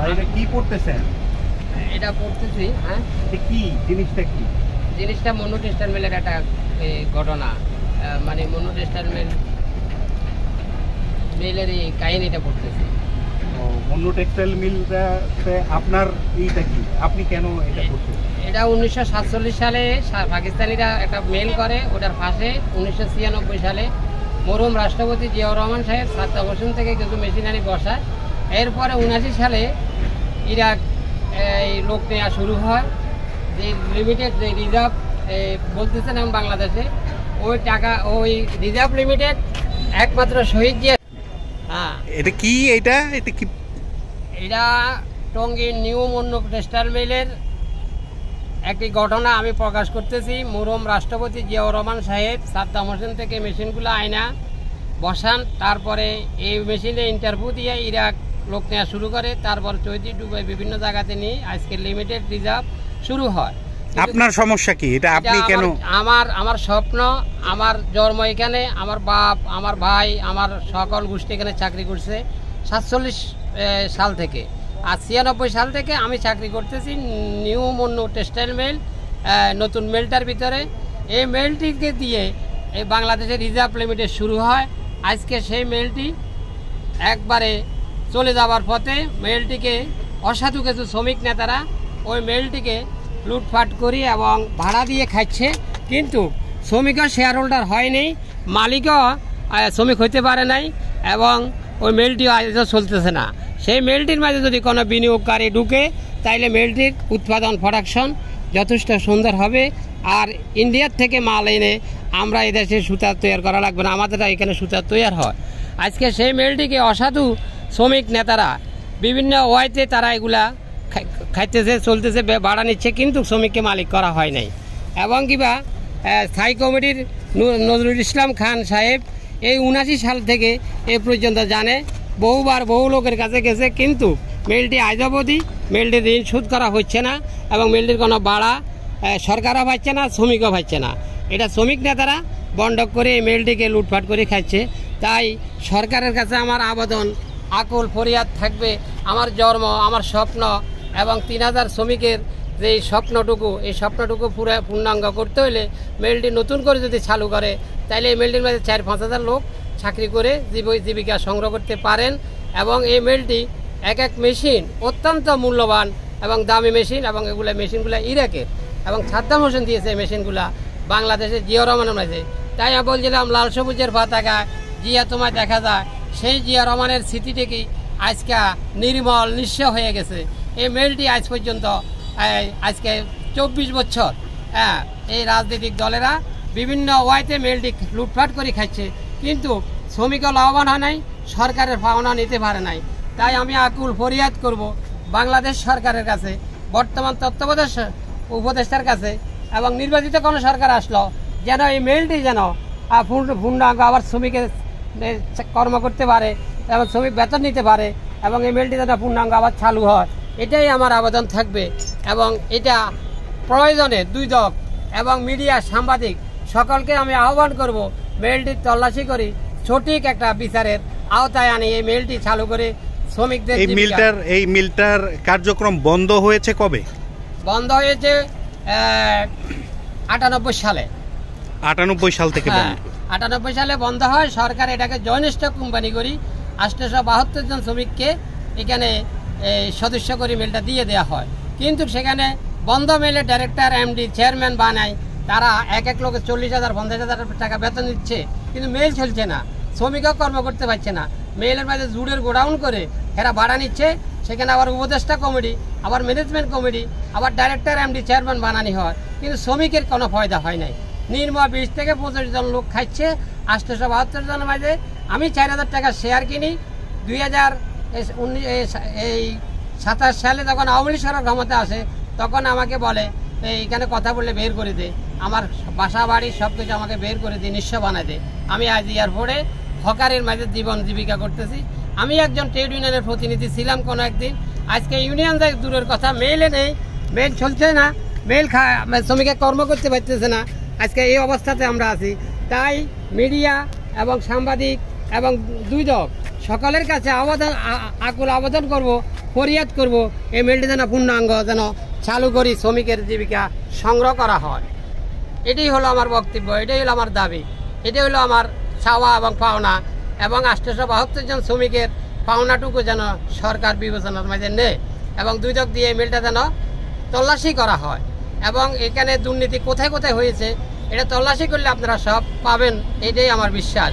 ভাই এটা কি পড়তেছেন? এটা পড়তেছি। হ্যাঁ, এটা কি জিনিসটা? কি জিনিসটা মনু টেক্সটাইল মিলের একটা ঘটনা, মানে মনু টেক্সটাইল মিলের এই কাহিনীটা পড়তেছি। মনু টেক্সটাইল মিলটাতে আপনার এইটা কি? আপনি কেন এটা করছেন? এটা 1947 সালে পাকিস্তানিরা একটা মেল করে, ওটার পাশে 1996 সালে মরহুম রাষ্ট্রপতি জিয়াউর রহমান সাহেব সাদ্দাম হোসেন থেকে কিছু মেশিনারি বসায়। এরপরে 79 সালে ইরাক এই লোক নেওয়া শুরু হয়, যে লিমিটেড যে রিজার্ভ বলতেছেন এখন বাংলাদেশে, ওই টাকা ওই রিজার্ভ লিমিটেড একমাত্র শহীদ জিয়া। হ্যাঁ, এটা কি? এটা কি? এটা টঙ্গীর নিউ মনু টেক্সটাইল মিলের একটি ঘটনা আমি প্রকাশ করতেছি। মরহুম রাষ্ট্রপতি জিয়াউর রহমান সাহেব সাদ্দাম হোসেন থেকে মেশিনগুলো আয়না বসান, তারপরে এই মেশিনে ইন্টারভিউ দিয়ে ইরাক লোক নেওয়া শুরু করে, তারপর চৈতি ডুবাই বিভিন্ন জায়গাতে নিয়ে আজকে লিমিটেড রিজার্ভ শুরু হয়। আপনার সমস্যা কি? এটা আপনি কেন? আমার স্বপ্ন, আমার জন্ম এখানে, আমার বাপ, আমার ভাই, আমার সকল গোষ্ঠী এখানে চাকরি করছে 47 সাল থেকে, আর 96 সাল থেকে আমি চাকরি করতেছি নিউ মনু টেক্সটাইল মিল, নতুন মিলটার ভিতরে। এই মিলটিকে দিয়ে এই বাংলাদেশের রিজার্ভ লিমিটেড শুরু হয়। আজকে সেই মিলটি একবারে চলে যাওয়ার পথে মেলটিকে অসাধু কিছু শ্রমিক নেতারা ওই মেলটিকে লুটপাট করি এবং ভাড়া দিয়ে খাচ্ছে, কিন্তু শ্রমিকও শেয়ার হোল্ডার হয়নি, মালিকও শ্রমিক হইতে পারে নাই, এবং ওই মেলটিও আজ চলতেছে না। সেই মেলটির মাঝে যদি কোনো বিনিয়োগকারী ঢুকে, তাইলে মেলটির উৎপাদন প্রোডাকশন যথেষ্ট সুন্দর হবে, আর ইন্ডিয়ার থেকে মাল এনে আমরা এদেশে সুতা তৈরি করা লাগবে না, আমাদের এখানে সুতা তৈরি হয়। আজকে সেই মেলটিকে অসাধু শ্রমিক নেতারা বিভিন্ন ওয়াইতে তারা এগুলা খাইতেছে, চলতেছে, ভাড়া নিচ্ছে, কিন্তু শ্রমিককে মালিক করা হয় নাই। এবং কিবা স্থায়ী কমিটির নজরুল ইসলাম খান সাহেব এই 79 সাল থেকে এ পর্যন্ত জানে, বহুবার বহু লোকের কাছে গেছে, কিন্তু মেলটি আজ অবধি মেলটির ঋণ শোধ করা হচ্ছে না, এবং মেলটির কোনো ভাড়া সরকারও পাচ্ছে না, শ্রমিকও পাচ্ছে না। এটা শ্রমিক নেতারা বন্ধক করে এই মেলটিকে লুটপাট করে খাচ্ছে। তাই সরকারের কাছে আমার আবেদন, আকুল ফরিয়াদ থাকবে, আমার জন্ম, আমার স্বপ্ন এবং 3000 শ্রমিকের যে স্বপ্নটুকু, এই স্বপ্নটুকু পূর্ণাঙ্গ করতে হলে মেলটি নতুন করে যদি চালু করে, তাহলে এই মেলটির মধ্যে 4-5 হাজার লোক চাকরি করে জীবিকা সংগ্রহ করতে পারেন। এবং এই মেলটি এক মেশিন অত্যন্ত মূল্যবান এবং দামি মেশিন, এবং এগুলো মেশিনগুলো ইরাকের, এবং সাদ্দাম হোসেন দিয়েছে এই মেশিনগুলা বাংলাদেশের জিয়া রহমানের মাঝে। তাই আমি বলছিলাম, লাল সবুজের পতাকায় জিয়া তোমায় দেখা যায়, সেই জিয়া রহমানের স্মৃতিটি আজকে নির্মল নিঃস্ব হয়ে গেছে। এই মেলটি আজ পর্যন্ত আজকে 24 বছর এই রাজনৈতিক দলেরা বিভিন্ন ওয়াইতে মেলটি লুটপাট করে খাচ্ছে, কিন্তু শ্রমিকও লাভবান হয় নাই, সরকারের পাওনা নিতে পারে নাই। তাই আমি আকুল ফরিয়াদ করব বাংলাদেশ সরকারের কাছে, বর্তমান তত্ত্বাবধায়ক উপদেষ্টার কাছে, এবং নির্বাচিত কোনো সরকার আসলো যেন এই মেলটি যেন পূর্ণাঙ্গ আবার শ্রমিকের কর্ম করতে পারে এবং শ্রমিক বেতন নিতে পারে, এবং এই মেলটি যেন পূর্ণাঙ্গ আবার চালু হয়, এটাই আমার আবেদন থাকবে। এবং এটা প্রয়োজনে দুই দল এবং মিডিয়া, সাংবাদিক সকলকে আমি আহ্বান করব, মেলটির তল্লাশি করি সঠিক একটা বিচারের আওতায় আনি এই মেলটি চালু করে শ্রমিকদের। এই মিলটার কার্যক্রম বন্ধ হয়েছে কবে? বন্ধ হয়েছে 98 সালে। 98 সাল থেকে? 98 সালে বন্ধ হয়। সরকার এটাকে জয়েন্ট স্টক কোম্পানি করি 872 জন শ্রমিককে এখানে সদস্য করে মেলটা দিয়ে দেওয়া হয়, কিন্তু সেখানে বন্ধ মেলে ডাইরেক্টর, এমডি, চেয়ারম্যান বানায়, তারা এক লোকের 40,000 50,000 টাকা বেতন দিচ্ছে, কিন্তু মেল চলছে না, শ্রমিকও কর্ম করতে পারছে না। মেলের মাঝে জুড়ের গোডাউন করে এরা ভাড়া নিচ্ছে, সেখানে আবার উপদেষ্টা কমিটি, আবার ম্যানেজমেন্ট কমিটি, আবার ডাইরেক্টর, এমডি, চেয়ারম্যান বানানি হয়, কিন্তু শ্রমিকের কোনো ফায়দা হয় নাই। নির্মল 20 থেকে 25 জন লোক খাচ্ছে 872 জনের মাঝে। আমি 4000 টাকা শেয়ার কিনি। 2027 সালে যখন আওয়ামী লীগ সরকার ক্ষমতা আসে, তখন আমাকে বলে এইখানে কথা বললে বের করে দে, আমার বাসা বাড়ি সব কিছু আমাকে বের করে দে, নিঃস্ব বানায় দে। আমি আজ এয়ারপোর্টে হকারের মাঝে জীবন জীবিকা করতেছি। আমি একজন ট্রেড ইউনিয়নের প্রতিনিধি ছিলাম কোনো একদিন, আজকে ইউনিয়ন দেয় দূরের কথা, মেলে নেই, মেল চলছে না, মেল শ্রমিকের কর্ম করতে পারতেছে না। আজকে এই অবস্থাতে আমরা আছি। তাই মিডিয়া এবং সাংবাদিক এবং দুই দল সকলের কাছে আকুল আবেদন করব, ফরিয়াদ করব এই মিলটি যেন পূর্ণাঙ্গ যেন চালু করি, শ্রমিকের জীবিকা সংগ্রহ করা হয়। এটাই হলো আমার বক্তব্য, এটাই হলো আমার দাবি, এটাই হলো আমার চাওয়া এবং পাওনা। এবং 872 জন শ্রমিকের পাওনাটুকু যেন সরকার বিবেচনার মাঝে নেয় এবং দুদক দিয়ে এই মিলটা যেন তল্লাশি করা হয়। এবং এখানে দুর্নীতি কোথায় কোথায় হয়েছে এটা তল্লাশি করলে আপনারা সব পাবেন, এটাই আমার বিশ্বাস।